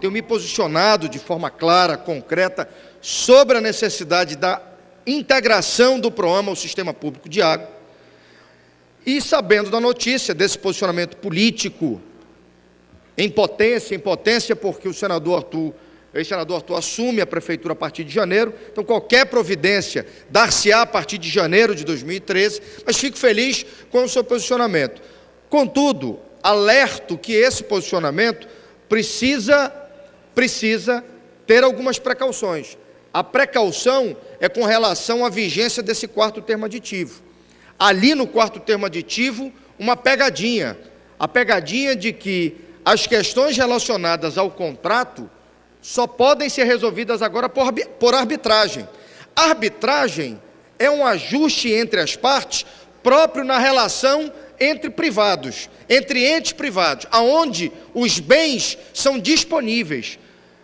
tenho me posicionado de forma clara, concreta, sobre a necessidade da integração do PROAMA ao Sistema Público de Água, e sabendo da notícia desse posicionamento político em potência, porque o ex-senador Arthur assume a prefeitura a partir de janeiro, então qualquer providência dar-se-á a partir de janeiro de 2013, mas fico feliz com o seu posicionamento. Contudo, alerto que esse posicionamento precisa ter algumas precauções. A precaução é com relação à vigência desse quarto termo aditivo. Ali no quarto termo aditivo, uma pegadinha. A pegadinha de que as questões relacionadas ao contrato só podem ser resolvidas agora por arbitragem. A arbitragem é um ajuste entre as partes próprio na relação entre privados, entre entes privados, aonde os bens são disponíveis.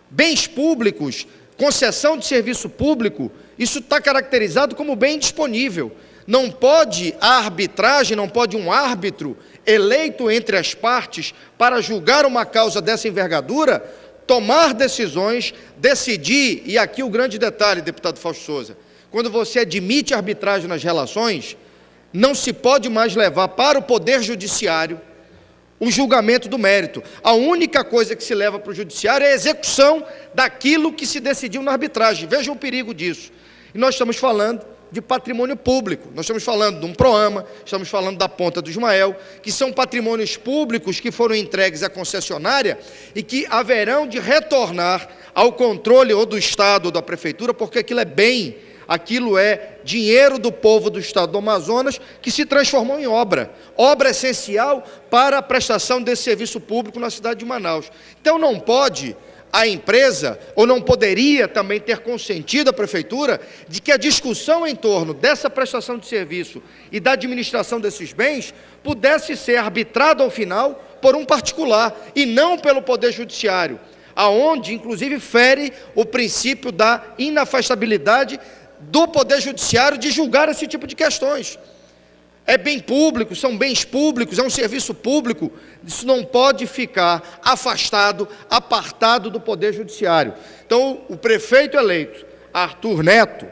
Bens públicos, concessão de serviço público, isso está caracterizado como bem disponível. Não pode a arbitragem, não pode um árbitro eleito entre as partes para julgar uma causa dessa envergadura, tomar decisões, decidir, e aqui o grande detalhe, deputado Fausto Souza, quando você admite arbitragem nas relações, não se pode mais levar para o Poder Judiciário o julgamento do mérito. A única coisa que se leva para o Judiciário é a execução daquilo que se decidiu na arbitragem. Veja o perigo disso. E nós estamos falando de patrimônio público, nós estamos falando de um PROAMA, estamos falando da Ponta do Ismael, que são patrimônios públicos que foram entregues à concessionária e que haverão de retornar ao controle ou do Estado ou da Prefeitura, porque aquilo é bem, aquilo é dinheiro do povo do Estado do Amazonas que se transformou em obra essencial para a prestação desse serviço público na cidade de Manaus. Então não pode a empresa, ou não poderia também ter consentido a Prefeitura, de que a discussão em torno dessa prestação de serviço e da administração desses bens pudesse ser arbitrada ao final por um particular e não pelo Poder Judiciário, aonde inclusive fere o princípio da inafastabilidade do Poder Judiciário de julgar esse tipo de questões. É bem público, são bens públicos, é um serviço público, isso não pode ficar afastado, apartado do Poder Judiciário. Então, o prefeito eleito, Arthur Neto,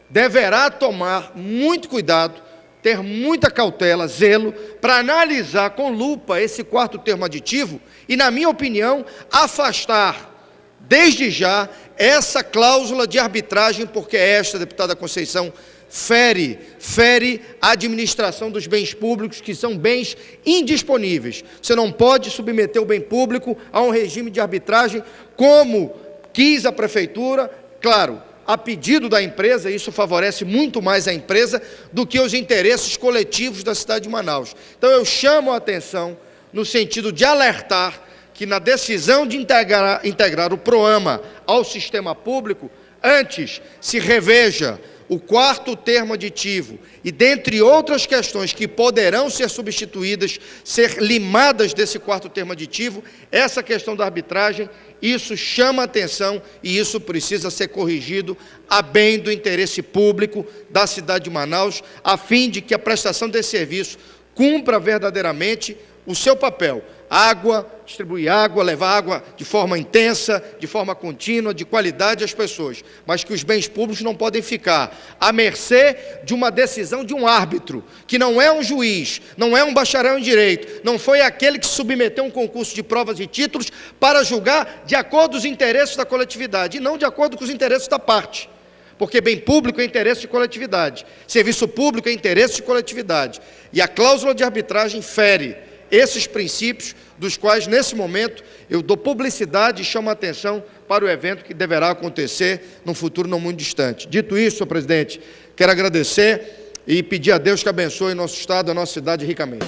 deverá tomar muito cuidado, ter muita cautela, zelo, para analisar com lupa esse quarto termo aditivo e, na minha opinião, afastar, desde já, essa cláusula de arbitragem, porque esta, deputada Conceição, fere a administração dos bens públicos, que são bens indisponíveis. Você não pode submeter o bem público a um regime de arbitragem, como quis a Prefeitura, claro, a pedido da empresa. Isso favorece muito mais a empresa do que os interesses coletivos da cidade de Manaus. Então eu chamo a atenção no sentido de alertar que na decisão de integrar o PROAMA ao sistema público, antes se reveja o quarto termo aditivo e, dentre outras questões que poderão ser substituídas, ser limadas desse quarto termo aditivo, essa questão da arbitragem, isso chama atenção e isso precisa ser corrigido a bem do interesse público da cidade de Manaus, a fim de que a prestação desse serviço cumpra verdadeiramente o seu papel. Água, distribuir água, levar água de forma intensa, de forma contínua, de qualidade às pessoas, mas que os bens públicos não podem ficar à mercê de uma decisão de um árbitro, que não é um juiz, não é um bacharel em direito, não foi aquele que submeteu um concurso de provas e títulos para julgar de acordo com os interesses da coletividade, e não de acordo com os interesses da parte. Porque bem público é interesse de coletividade, serviço público é interesse de coletividade, e a cláusula de arbitragem fere esses princípios, dos quais, nesse momento, eu dou publicidade e chamo a atenção para o evento que deverá acontecer num futuro não muito distante. Dito isso, senhor presidente, quero agradecer e pedir a Deus que abençoe nosso Estado, a nossa cidade ricamente.